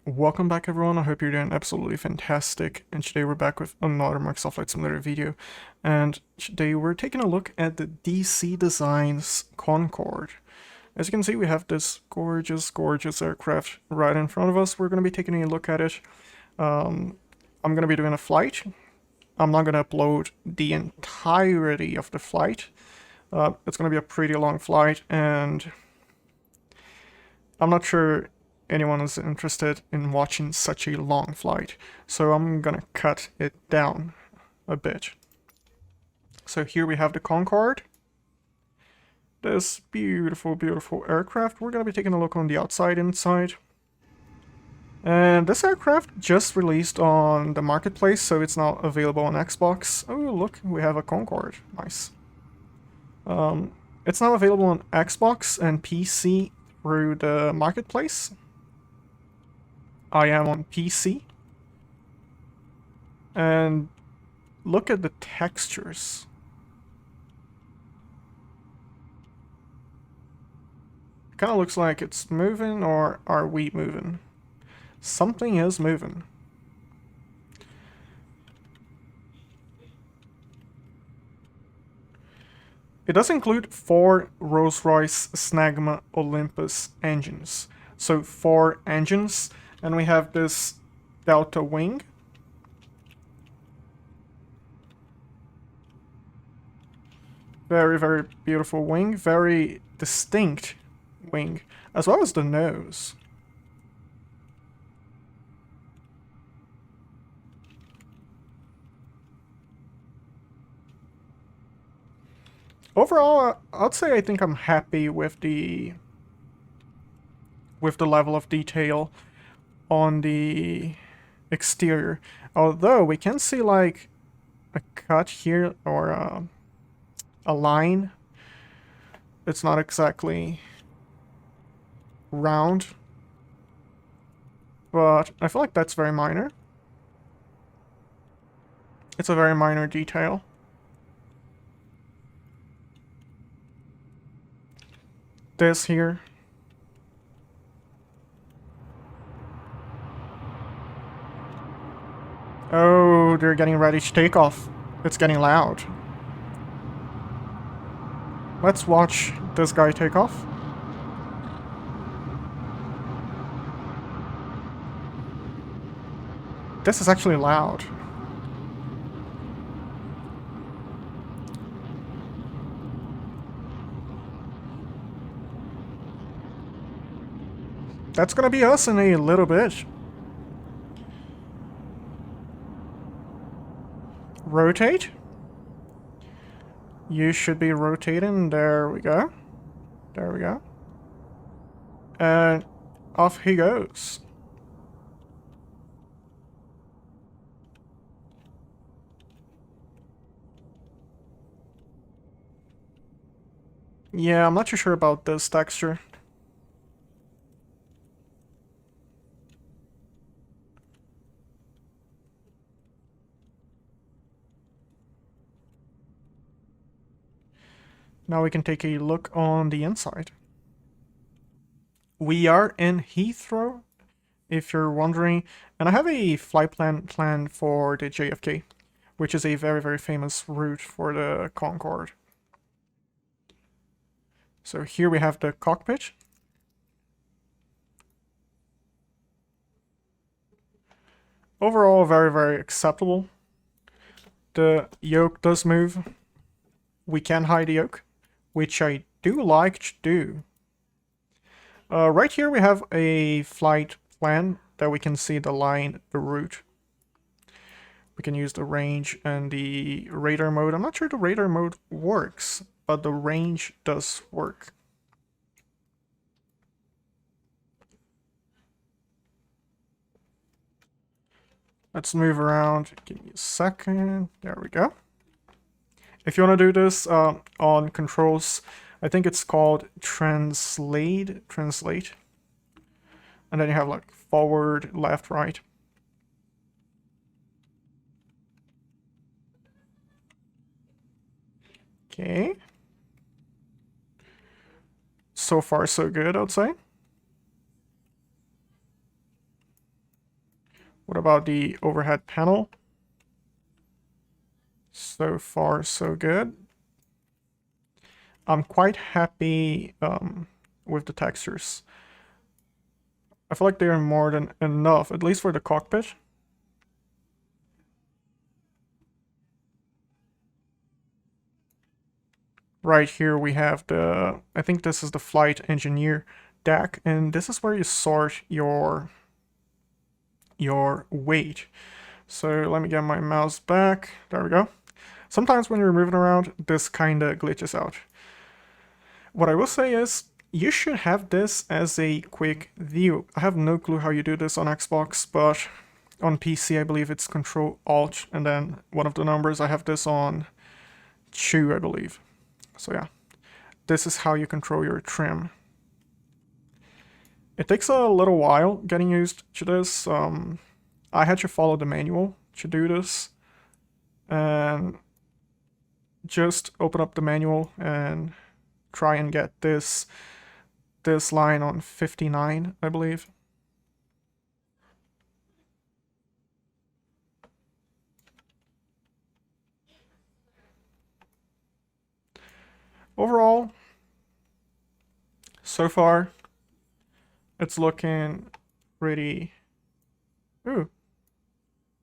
Welcome back everyone, I hope you're doing absolutely fantastic, and today we're back with another Microsoft Flight Simulator video, and today we're taking a look at the DC Designs Concorde. As you can see, we have this gorgeous aircraft right in front of us. We're going to be taking a look at it. I'm going to be doing a flight. I'm not going to upload the entirety of the flight. It's going to be a pretty long flight, and I'm not sure anyone is interested in watching such a long flight, so I'm gonna cut it down a bit. So here we have the Concorde, this beautiful aircraft. We're gonna be taking a look on the outside, inside, and this aircraft just released on the marketplace, so it's not available on Xbox. Oh look, we have a Concorde, nice. It's not available on Xbox and PC through the marketplace. I am on PC, and look at the textures. It kind of looks like it's moving, or are we moving? Something is moving. It does include 4 Rolls-Royce Snagma Olympus engines. So 4 engines. And we have this delta wing. Very beautiful wing. Very distinct wing. As well as the nose. Overall, I'd say I think I'm happy with the level of detail on the exterior, although we can see like a cut here, or a line. It's not exactly round, but I feel like that's very minor. It's a very minor detail. This here. Oh, they're getting ready to take off. It's getting loud. Let's watch this guy take off. This is actually loud. That's gonna be us in a little bit. Rotate. You should be rotating. There we go. There we go. And off he goes. Yeah, I'm not too sure about this texture. Now we can take a look on the inside. We are in Heathrow, if you're wondering, and I have a flight plan planned for the JFK, which is a very famous route for the Concorde. So here we have the cockpit. Overall, very acceptable. The yoke does move. We can hide the yoke, which I do like to do. Right here we have a flight plan that we can see the line, the route. We can use the range and the radar mode. I'm not sure the radar mode works, but the range does work. Let's move around. Give me a second. There we go. If you want to do this on controls, I think it's called translate. And then you have like forward, left, right. Okay. So far so good, I'd say. What about the overhead panel? So far, so good. I'm quite happy with the textures. I feel like they are more than enough, at least for the cockpit. Right here we have the, I think this is the flight engineer deck, and this is where you sort your weight. So let me get my mouse back. There we go. Sometimes when you're moving around, this kind of glitches out. What I will say is, you should have this as a quick view. I have no clue how you do this on Xbox, but on PC I believe it's Control-Alt, and then one of the numbers. I have this on 2, I believe. So yeah, this is how you control your trim. It takes a little while getting used to this. I had to follow the manual to do this, and just open up the manual and try and get this line on 59, I believe. Overall, so far, it's looking pretty... Ooh,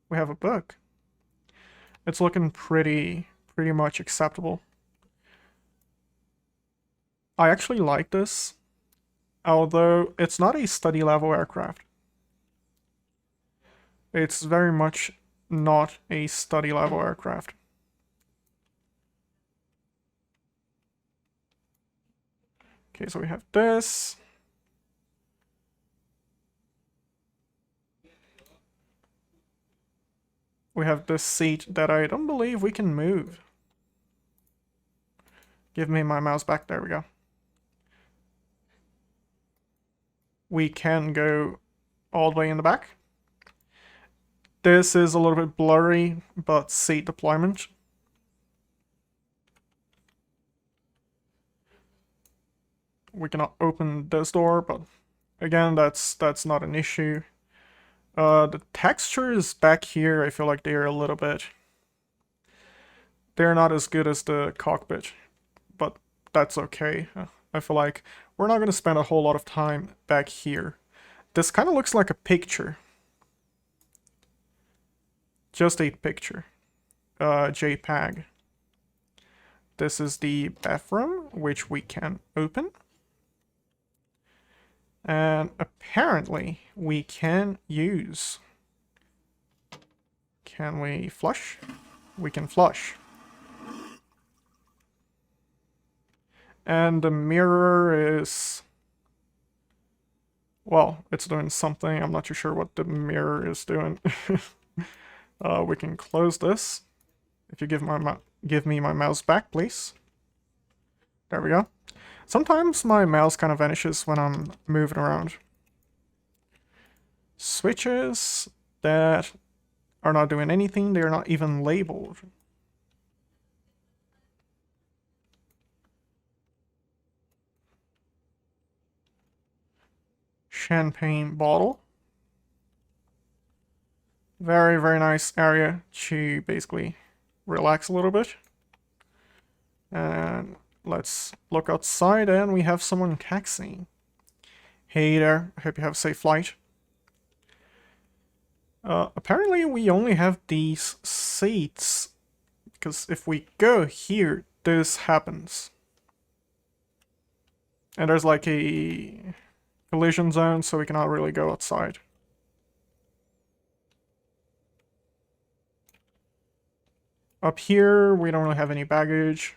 we have a book. It's looking pretty much acceptable. I actually like this, although it's not a study level aircraft. It's very much not a study level aircraft. Okay, so we have this. We have this seat that I don't believe we can move. Give me my mouse back. There we go. We can go all the way in the back. This is a little bit blurry, but seat deployment. We cannot open this door, but again, that's not an issue. The textures back here, I feel like they're a little bit... They're not as good as the cockpit, but that's okay. I feel like we're not going to spend a whole lot of time back here. This kind of looks like a picture. Just a picture. JPEG. This is the bathroom, which we can open. And apparently we can use... Can we flush? We can flush. And the mirror is... Well, it's doing something. I'm not too sure what the mirror is doing. We can close this. If you give me my mouse back, please. There we go. Sometimes my mouse kind of vanishes when I'm moving around. Switches that are not doing anything. They're not even labeled. Champagne bottle. Very, very nice area to basically relax a little bit. And let's look outside, and we have someone taxiing. Hey there, I hope you have a safe flight. Apparently we only have these seats, because if we go here, this happens. And there's like a collision zone, so we cannot really go outside. Up here, we don't really have any baggage.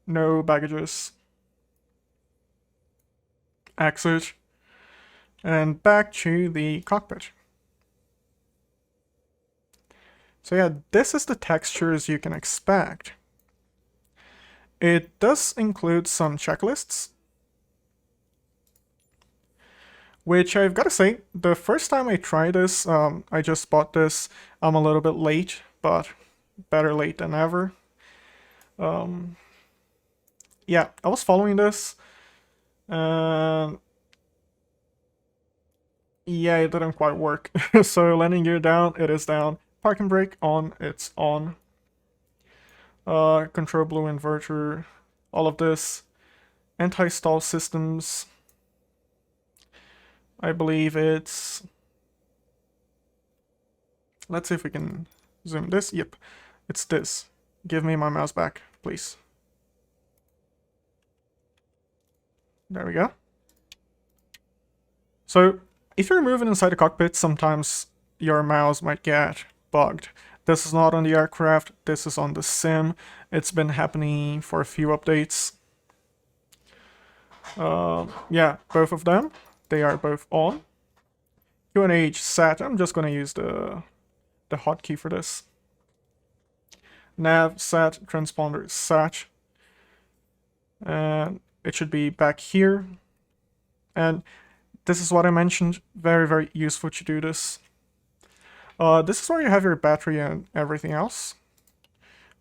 No baggages. Exit. And back to the cockpit. So yeah, this is the textures you can expect. It does include some checklists, which I've got to say, the first time I tried this, I just bought this. I'm a little bit late, but better late than ever. Yeah, I was following this, and Yeah, it didn't quite work. So landing gear down, it is down. Parking brake on, it's on. Control blue inverter, all of this. Anti-stall systems. I believe it's... Let's see if we can zoom this. Yep, it's this. Give me my mouse back, please. There we go. So, if you're moving inside the cockpit, sometimes your mouse might get bugged. This is not on the aircraft, this is on the sim. It's been happening for a few updates. Yeah, both of them. They are both on. QNH set, I'm just gonna use the hotkey for this. Nav set, transponder set. And it should be back here. And this is what I mentioned, very, very useful to do this. This is where you have your battery and everything else.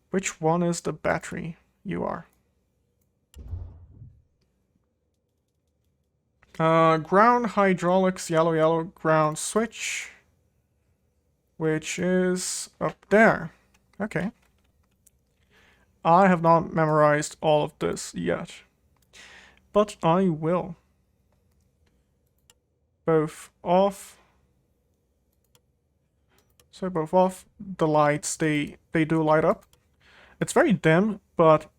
Which one is the battery? You are. Ground hydraulics, yellow, yellow, ground switch. Which is up there. Okay. I have not memorized all of this yet. But I will. Both off. So both off. The lights, they do light up. It's very dim, but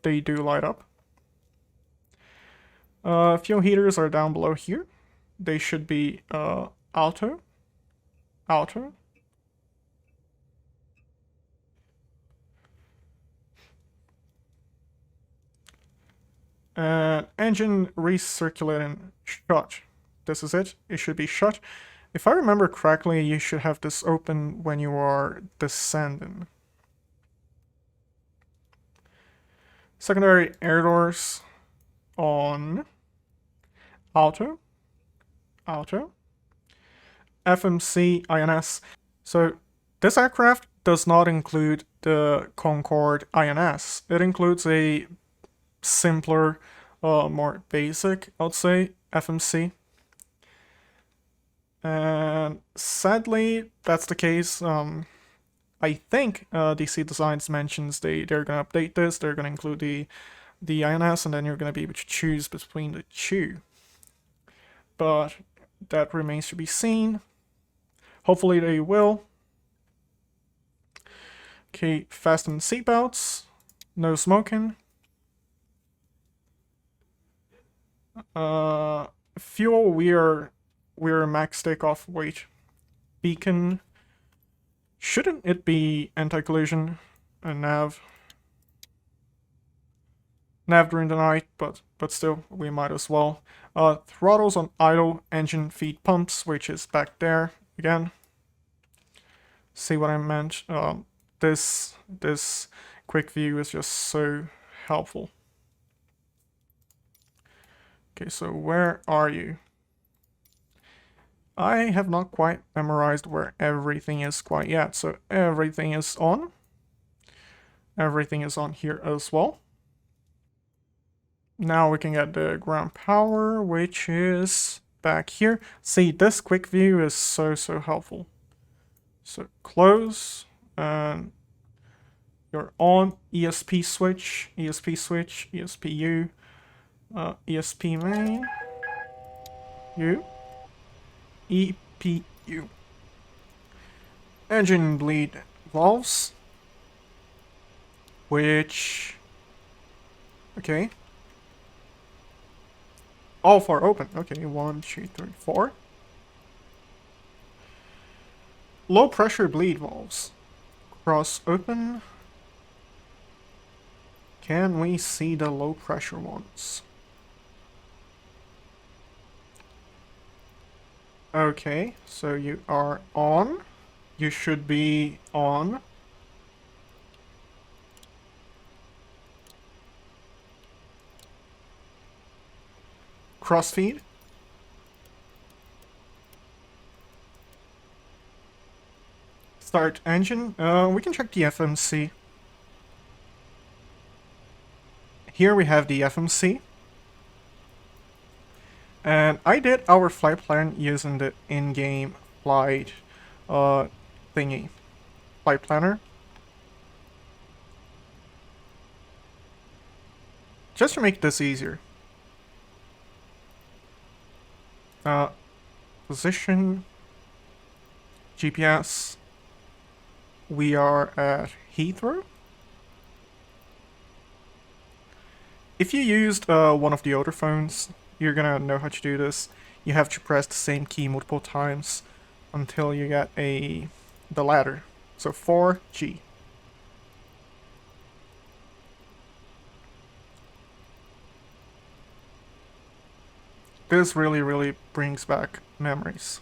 they do light up. Fuel heaters are down below here. They should be auto. Auto. Engine recirculating shut. This is it. It should be shut. If I remember correctly, you should have this open when you are descending. Secondary air doors on. Auto. Auto. FMC INS. So this aircraft does not include the Concorde INS. It includes a simpler, more basic, I would say, FMC. And sadly, that's the case. I think DC Designs mentions they're gonna update this. They're gonna include the INS, and then you're gonna be able to choose between the two. But that remains to be seen. Hopefully they will. Okay, fasten seatbelts. No smoking. Fuel, we're max takeoff weight. Beacon. Shouldn't it be anti-collision and nav? Nav during the night, but still, we might as well. Throttles on idle, engine feed pumps, which is back there again. See what I meant? This quick view is just so helpful. Okay, so where are you? I have not quite memorized where everything is quite yet, so everything is on. Everything is on here as well. Now we can get the ground power, which is back here. See, this quick view is so helpful. So close, and you're on. ESP switch, ESP switch, ESPU, ESP main, U, EPU. Engine bleed valves, which, okay. All four open. Okay, 1, 2, 3, 4. Low pressure bleed valves. Cross open. Can we see the low pressure ones? Okay, so you are on. You should be on. Crossfeed. Start engine. We can check the FMC. Here we have the FMC. And I did our flight plan using the in-game flight thingy. Flight planner. Just to make this easier. Position, GPS. We are at Heathrow. If you used one of the older phones, you're gonna know how to do this. You have to press the same key multiple times until you get the ladder. So 4G. This really brings back memories.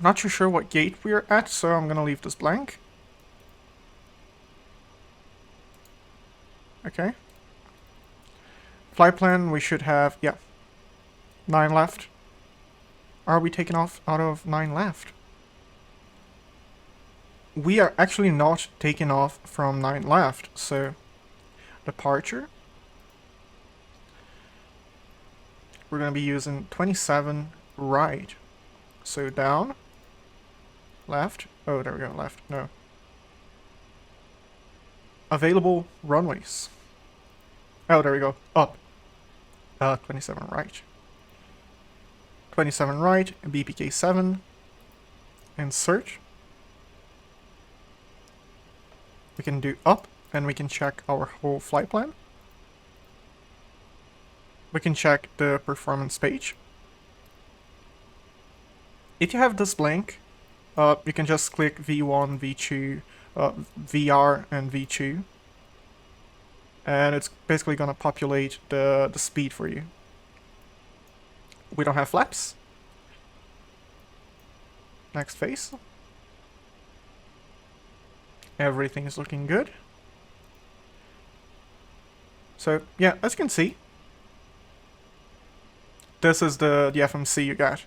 Not too sure what gate we're at, so I'm gonna leave this blank. Okay. Flight plan, we should have, yeah, 9 left. Are we taking off out of 9 left? We are actually not taking off from 9 left, so departure. We're going to be using 27 right. So down, left. Oh, there we go, left. No. Available runways. Oh, there we go. Up. 27 right. 27 right, BPK 7. Insert. We can do up, and we can check our whole flight plan. We can check the performance page. If you have this blank, you can just click V1, V2, VR, and V2. And it's basically gonna populate the speed for you. We don't have flaps. Next phase. Everything is looking good. So yeah, as you can see, this is the FMC you got.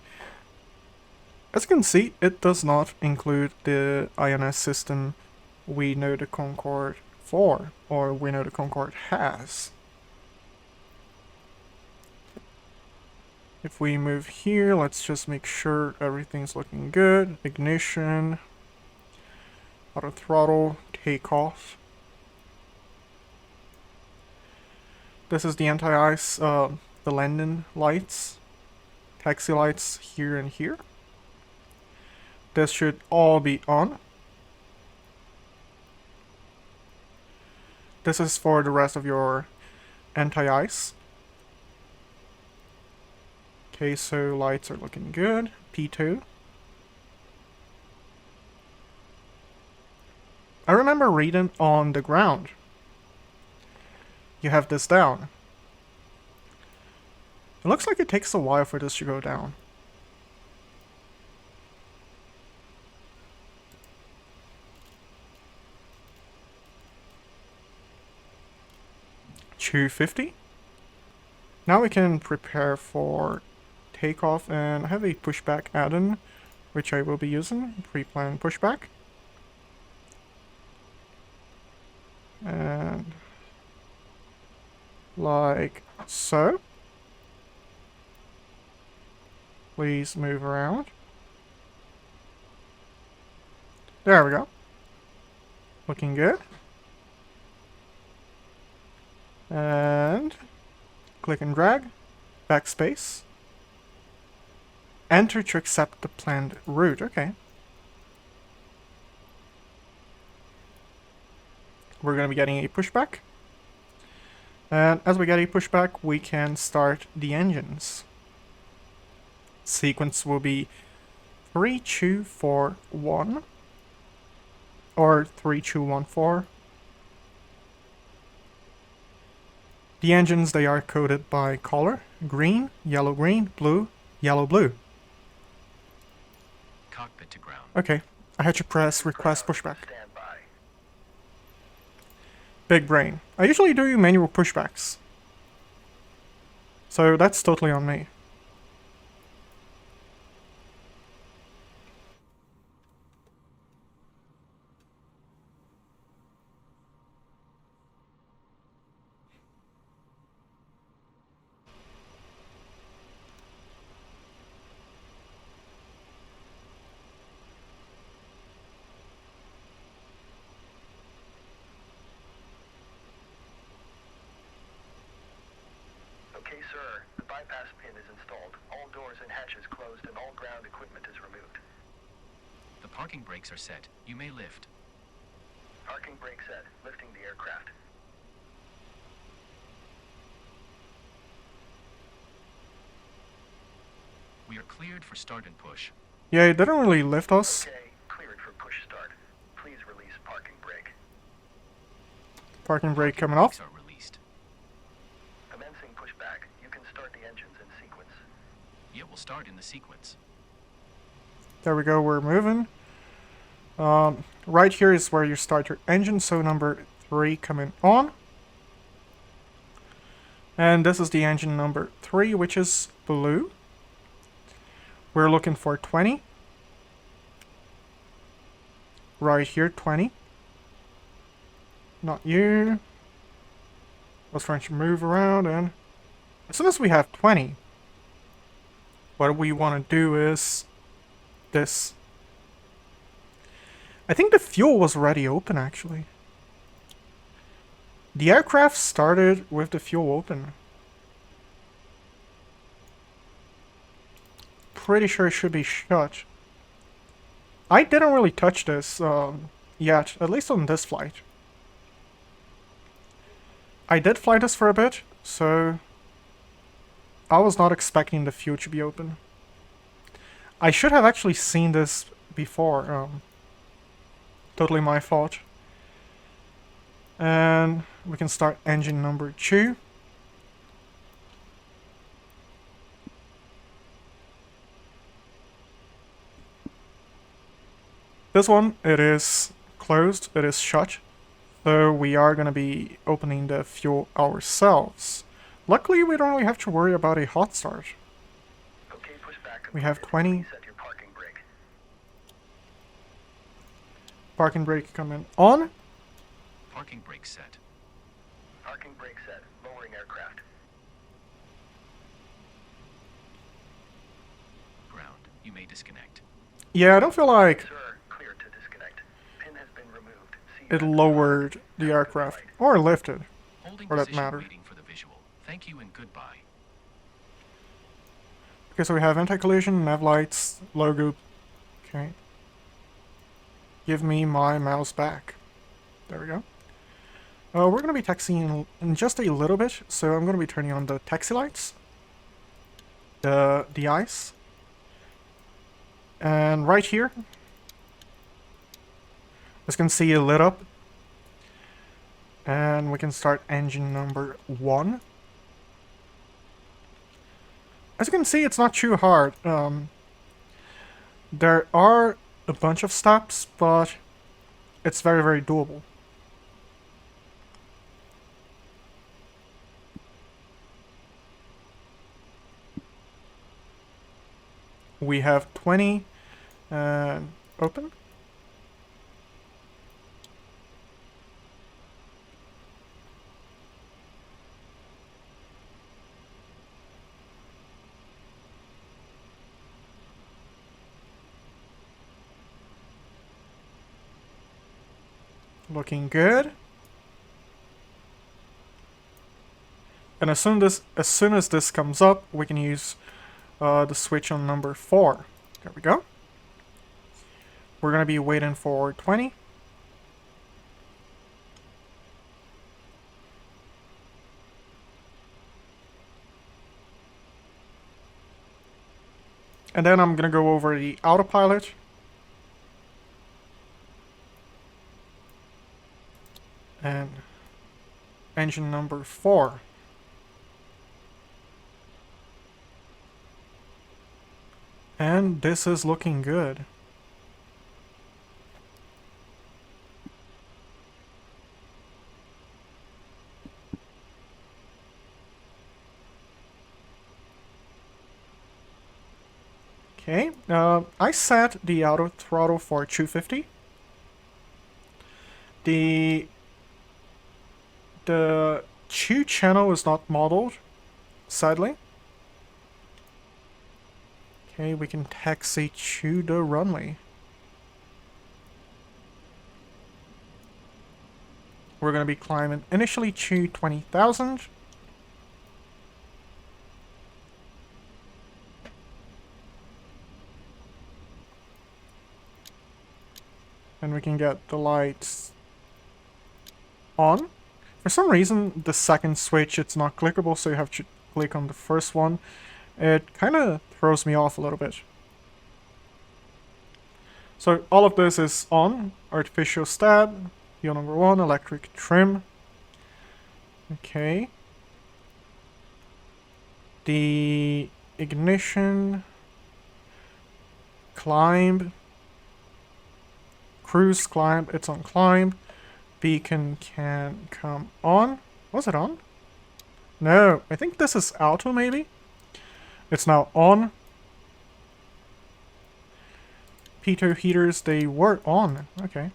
As you can see, it does not include the INS system we know the Concorde for, or we know the Concorde has. If we move here, let's just make sure everything's looking good. Ignition, auto throttle, takeoff. This is the anti-ice, the landing lights, taxi lights here and here. This should all be on. This is for the rest of your anti-ice. Okay, so lights are looking good. P2. I remember reading on the ground. You have this down. It looks like it takes a while for this to go down. $250. Now we can prepare for takeoff, and I have a pushback add-on, which I will be using. Pre-plan pushback. And like so. Please move around. There we go. Looking good. And click and drag. Backspace. Enter to accept the planned route. Okay. We're going to be getting a pushback. And as we get a pushback, we can start the engines. Sequence will be 3, 2, 4, 1. Or 3, 2, 1, 4. The engines, they are coded by color. Green, yellow, blue, yellow, blue. Cockpit to ground. Okay, I had to press request pushback. Big brain. I usually do manual pushbacks. So that's totally on me. All ground equipment is removed. The parking brakes are set. You may lift. Parking brake set. Lifting the aircraft. We are cleared for start and push. Yeah, it didn't really lift us. Okay, cleared for push start. Please release parking brake. Parking brake coming off. Brakes are released. Commencing pushback. You can start the engines in sequence. It will start in the sequence. There we go, we're moving. Right here is where you start your engine, so number 3 coming on. And this is the engine number 3, which is blue. We're looking for 20. Right here, 20. Not you. I was trying to move around, and as soon as we have 20, what we want to do is this. I think the fuel was already open, actually. The aircraft started with the fuel open. Pretty sure it should be shut. I didn't really touch this yet, at least on this flight. I did fly this for a bit, so I was not expecting the fuel to be open. I should have actually seen this before. Totally my fault. And we can start engine number 2. This one, it is closed, it is shut. So we are going to be opening the fuel ourselves. Luckily, we don't really have to worry about a hot start. Okay, pushback. We have 20. Set your parking brake. Parking brake coming on. Parking brake set. Parking brake set. Lowering aircraft. Ground. You may disconnect. Yeah, I don't feel like Sir, clear to disconnect. Pin has been removed. it lowered the aircraft. Or lifted. Holding For that position, matter. waiting for the visual. Thank you and goodbye. Okay, so we have anti-collision, nav lights, logo. Okay. Give me my mouse back. There we go. We're going to be taxiing in just a little bit, so I'm going to be turning on the taxi lights. The ice. And right here, as you can see, it lit up. And we can start engine number 1. As you can see, it's not too hard. There are a bunch of steps, but it's very, very doable. We have 20 open. Looking good. And as soon as this comes up, we can use the switch on number 4. There we go. We're gonna be waiting for 20. And then I'm gonna go over the autopilot. And engine number 4. And this is looking good. Okay, I set the auto throttle for 250. The 2 channel is not modeled, sadly. Okay, we can taxi to the runway. We're going to be climbing initially to 20,000. And we can get the lights on. For some reason, the second switch, it's not clickable, so you have to click on the first one. It kind of throws me off a little bit. So all of this is on. Artificial stab, wheel number 1, electric trim. Okay. The ignition, climb, cruise climb, it's on climb. Beacon can come on. Was it on? No, I think this is auto maybe. It's now on. Pitot heaters, they were on. Okay.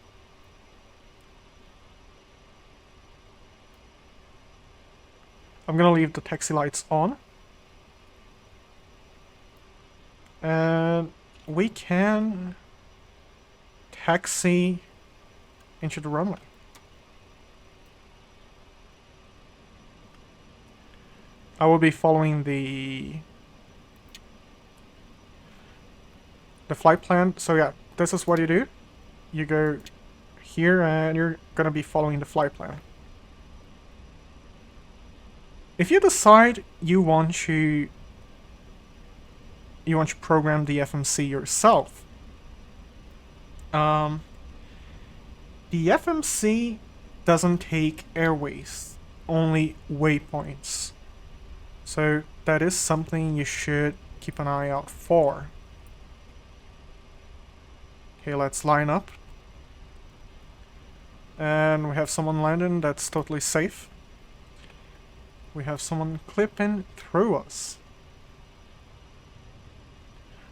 I'm gonna leave the taxi lights on. And we can taxi into the runway. I will be following the flight plan. So yeah, this is what you do. You go here and you're gonna be following the flight plan. If you decide you want to program the FMC yourself, the FMC doesn't take airways, only waypoints. So that is something you should keep an eye out for. Okay, let's line up. And we have someone landing, that's totally safe. We have someone clipping through us.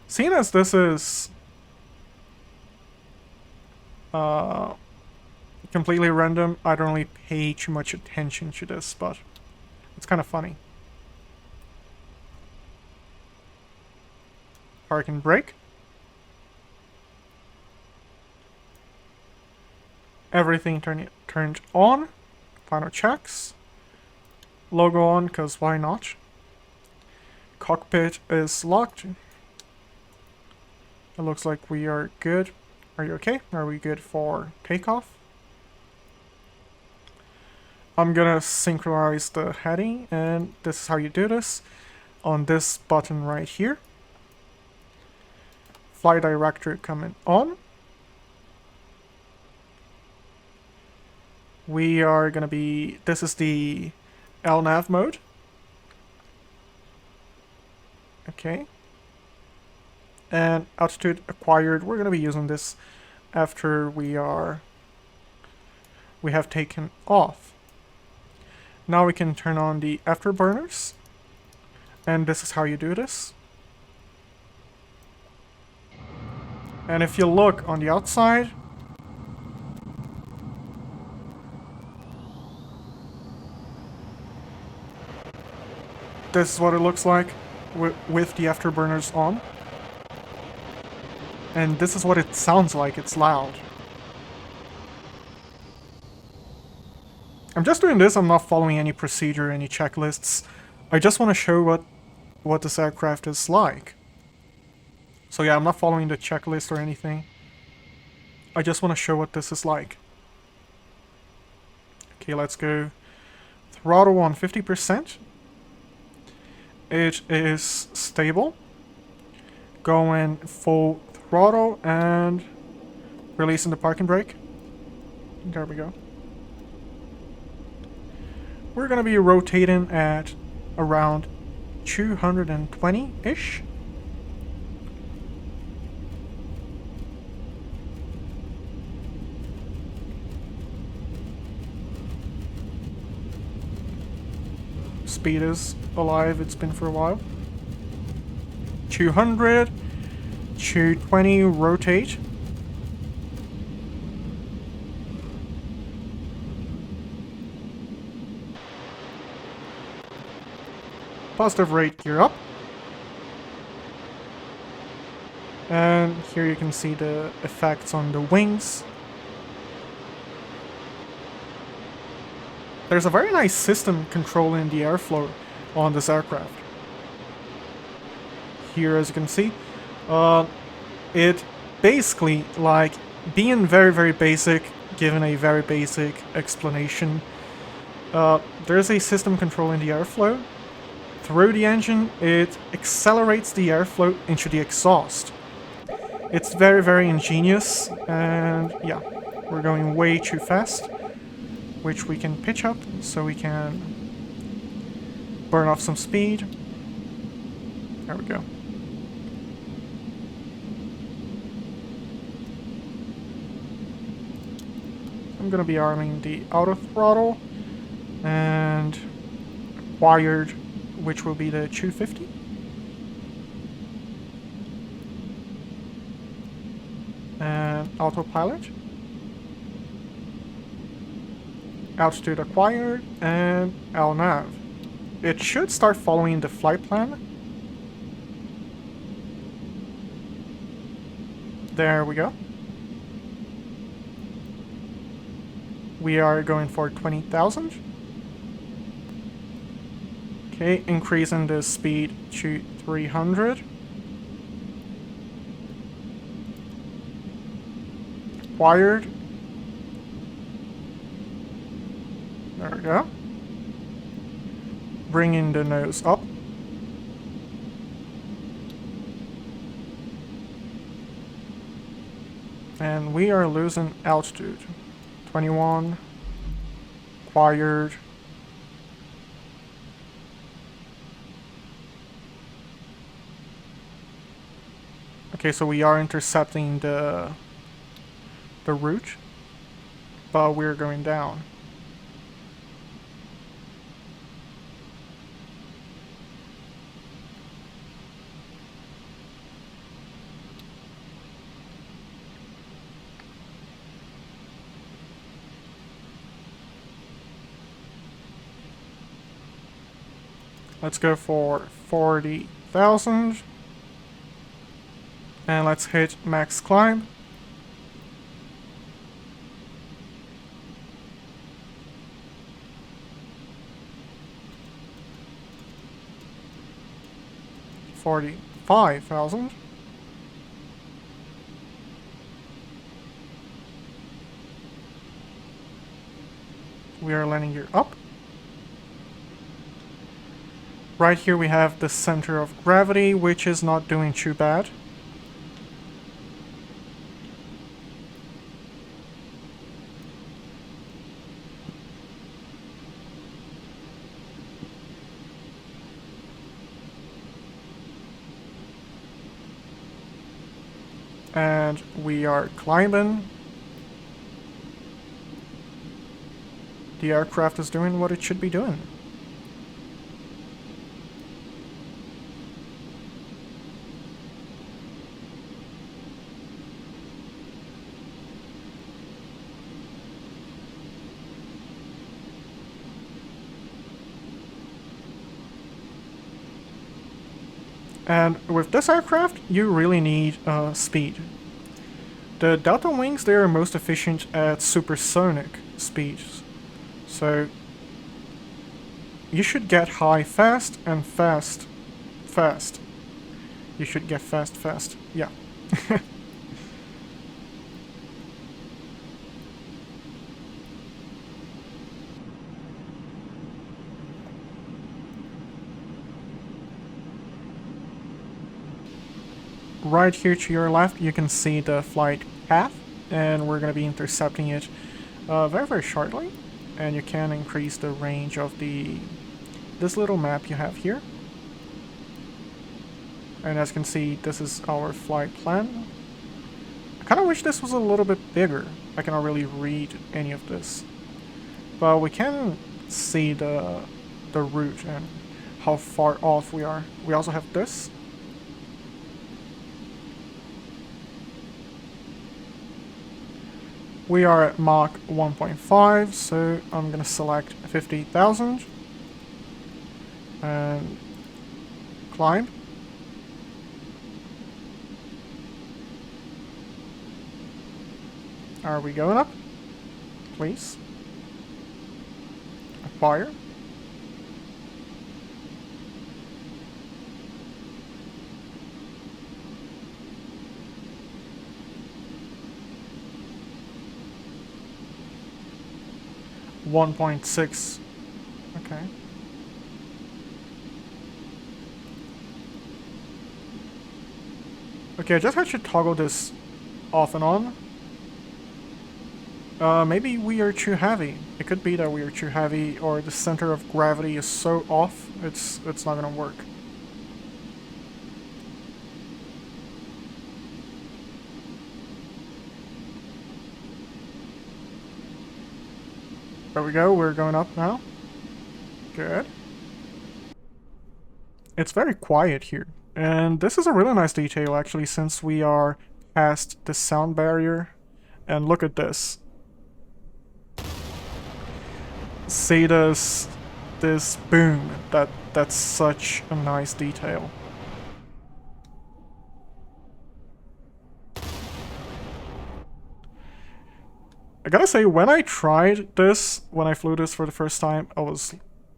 Seeing as this is completely random, I don't really pay too much attention to this, but it's kind of funny. Park and brake. Everything turned on. Final checks. Logo on, because why not? Cockpit is locked. It looks like we are good. Are you okay? Are we good for takeoff? I'm gonna synchronize the heading, and this is how you do this. On this button right here. Flight director coming on. We are gonna be, this is the LNAV mode. Okay. And altitude acquired, we're gonna be using this after we have taken off. Now we can turn on the afterburners. And this is how you do this. And if you look on the outside, this is what it looks like with the afterburners on. And this is what it sounds like, it's loud. I'm just doing this, I'm not following any procedure, any checklists. I just want to show what this aircraft is like. So yeah, I'm not following the checklist or anything. I just want to show what this is like. Okay, let's go. Throttle on 50%. It is stable. Going full throttle and releasing the parking brake. There we go. We're gonna be rotating at around 220-ish. Speed is alive, it's been for a while. 200, 220, rotate. Positive rate, gear up. And here you can see the effects on the wings. There's a very nice system controlling the airflow on this aircraft. Here, as you can see, it basically like being very, very basic, given a very basic explanation, there's a system controlling the airflow. Through the engine, it accelerates the airflow into the exhaust. It's very, very ingenious, and yeah, we're going way too fast, which we can pitch up so we can burn off some speed. There we go. I'm gonna be arming the auto throttle and acquired, which will be the 250. And autopilot. Altitude acquired and LNAV. It should start following the flight plan. There we go. We are going for 20,000. Okay, increasing the speed to 300. Acquired. There we go. Bringing the nose up. And we are losing altitude. 21. Acquired. Okay, so we are intercepting the route, but we're going down. Let's go for 40,000. And let's hit max climb. $45,000. We are landing gear up. Right here we have the center of gravity, which is not doing too bad. And we are climbing. The aircraft is doing what it should be doing. And with this aircraft, you really need speed. The Delta Wings, they are most efficient at supersonic speeds. So you should get high fast and fast fast. You should get fast fast. Yeah. Right here to your left, you can see the flight path, and we're going to be intercepting it very, very shortly. And you can increase the range of this little map you have here. And as you can see, this is our flight plan. I kind of wish this was a little bit bigger. I cannot really read any of this. But we can see the route and how far off we are. We also have this. We are at Mach 1.5, so I'm gonna select 50,000 and climb. Are we going up? Please. Acquire. 1.6. Okay. Okay, I just had to toggle this off and on. Maybe we are too heavy. It could be that we are too heavy, or the center of gravity is so off, it's not gonna work. There we go, we're going up now. Good. It's very quiet here. And this is a really nice detail, actually, since we are past the sound barrier. And look at this. See this boom. That's such a nice detail. I gotta say, when I tried this, when I flew this for the first time, I was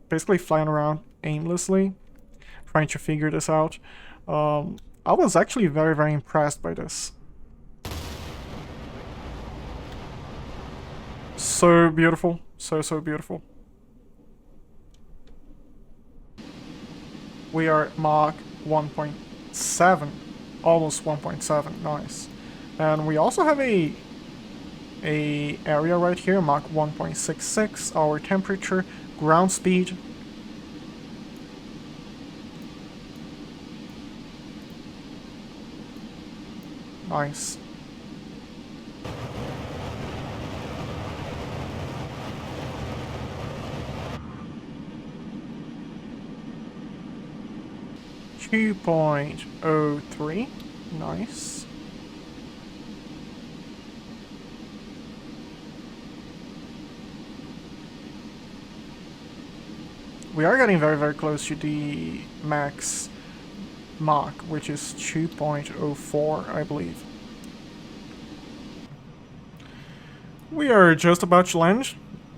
basically flying around aimlessly, trying to figure this out. I was actually very, very impressed by this. So beautiful. So beautiful. We are at Mach 1.7. Almost 1.7. Nice. And we also have a area right here, Mach 1.66, our temperature, ground speed. Nice. .03. Nice. We are getting very, very close to the max Mach, which is 2.04, I believe. We are just about to land.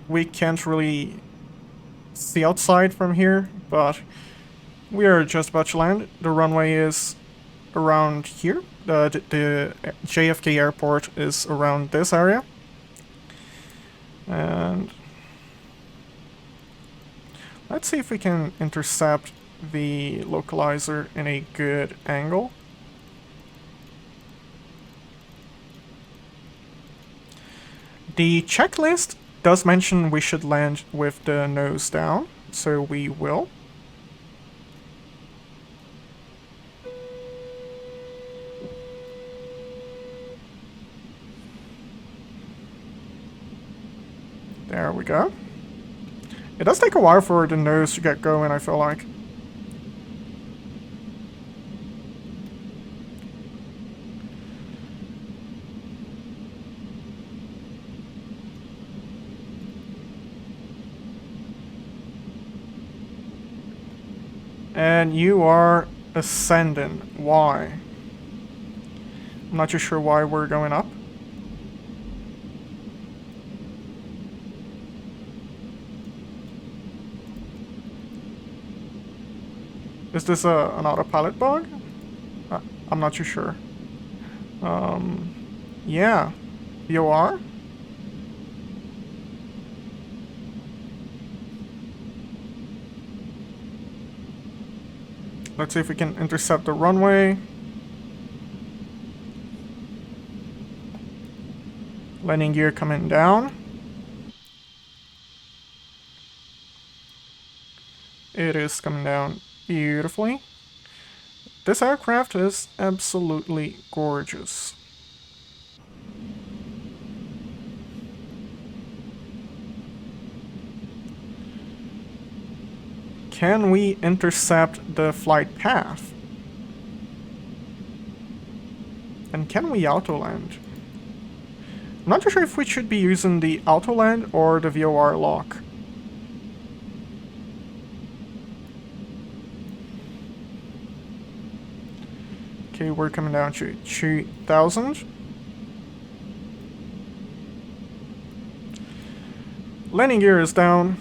We can't really see outside from here, but we are just about to land. The runway is around here. The JFK airport is around this area. And let's see if we can intercept the localizer in a good angle. The checklist does mention we should land with the nose down, so we will. There we go. It does take a while for the nose to get going, I feel like. And you are ascending. Why? I'm not too sure why we're going up. Is this an autopilot bug? I'm not too sure. Yeah. VOR? Let's see if we can intercept the runway. Landing gear coming down. It is coming down beautifully. This aircraft is absolutely gorgeous. Can we intercept the flight path? And can we auto-land? I'm not too sure if we should be using the auto-land or the VOR lock. Okay, we're coming down to 2,000. Landing gear is down.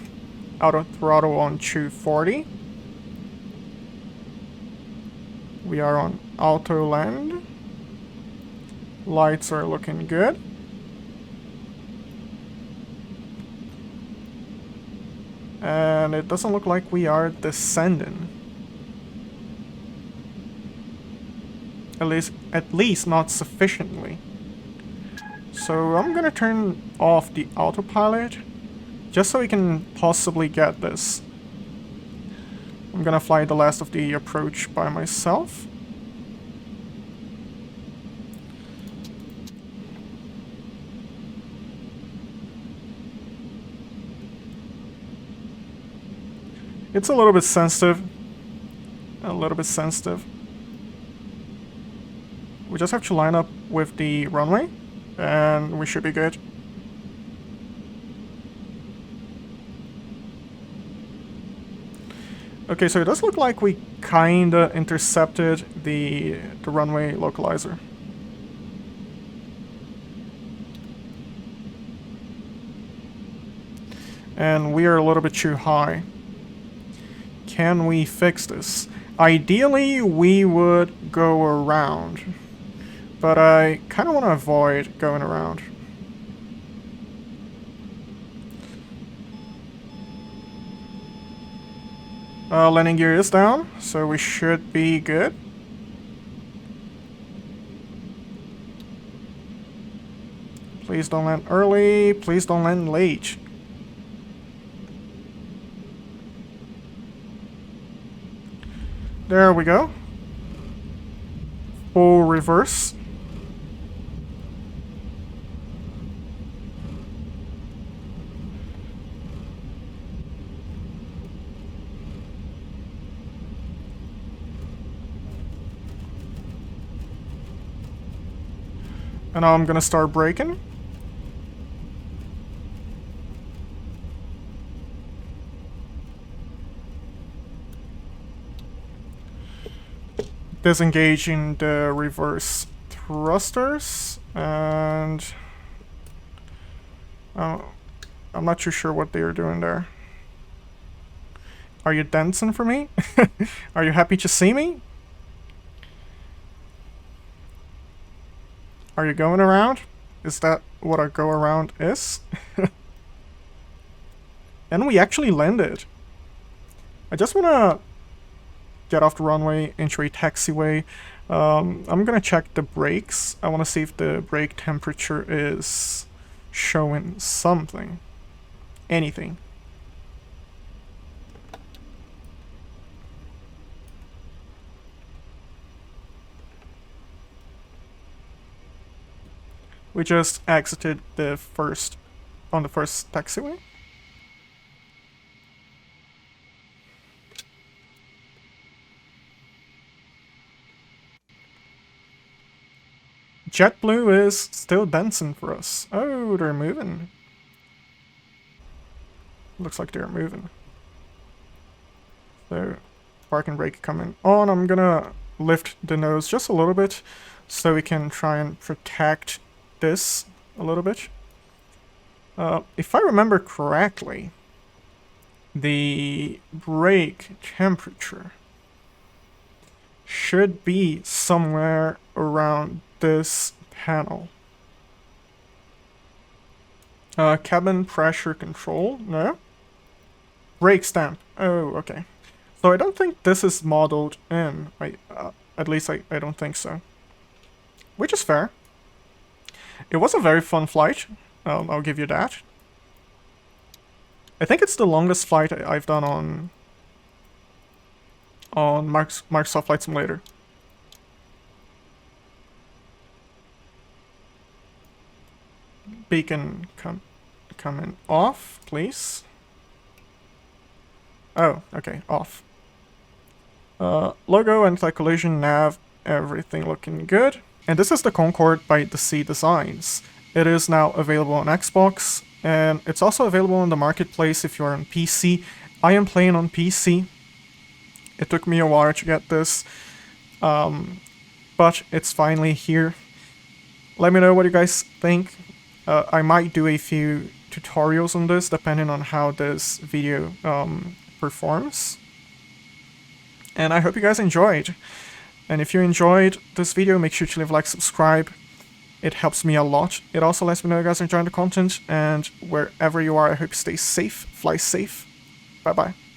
Auto throttle on 240. We are on auto land. Lights are looking good. And it doesn't look like we are descending. At least not sufficiently. So I'm gonna turn off the autopilot just so we can possibly get this. I'm gonna fly the last of the approach by myself. It's a little bit sensitive. A little bit sensitive. We just have to line up with the runway, and we should be good. Okay, so it does look like we kinda intercepted the runway localizer. And we are a little bit too high. Can we fix this? Ideally, we would go around, but I kind of want to avoid going around. Landing gear is down, so we should be good. Please don't land early, please don't land late. There we go. Full reverse. And now I'm gonna start braking. Disengaging the reverse thrusters, and I'm not too sure what they are doing there. Are you dancing for me? Are you happy to see me? Are you going around? Is that what a go around is? And we actually landed. I just wanna get off the runway into a taxiway. I'm gonna check the brakes. I wanna see if the brake temperature is showing something. Anything. We just exited the first taxiway. JetBlue is still dancing for us. Oh, they're moving. Looks like they're moving. So, park and brake coming on. I'm gonna lift the nose just a little bit so we can try and protect this a little bit. If I remember correctly, the brake temperature should be somewhere around this panel. Cabin pressure control, no? Brake stamp, oh, okay. So I don't think this is modeled in, at least I don't think so. Which is fair. It was a very fun flight, I'll give you that. I think it's the longest flight I've done on Microsoft Flight Simulator. Beacon coming off, please. Oh, okay, off. Logo, anti-collision, nav, everything looking good. And this is the Concorde by DC Designs. It is now available on Xbox, and it's also available on the marketplace if you're on PC. I am playing on PC. It took me a while to get this, but it's finally here. Let me know what you guys think. I might do a few tutorials on this, depending on how this video performs. And I hope you guys enjoyed. And if you enjoyed this video, make sure to leave a like, subscribe. It helps me a lot. It also lets me know you guys are enjoying the content. And wherever you are, I hope you stay safe, fly safe. Bye bye.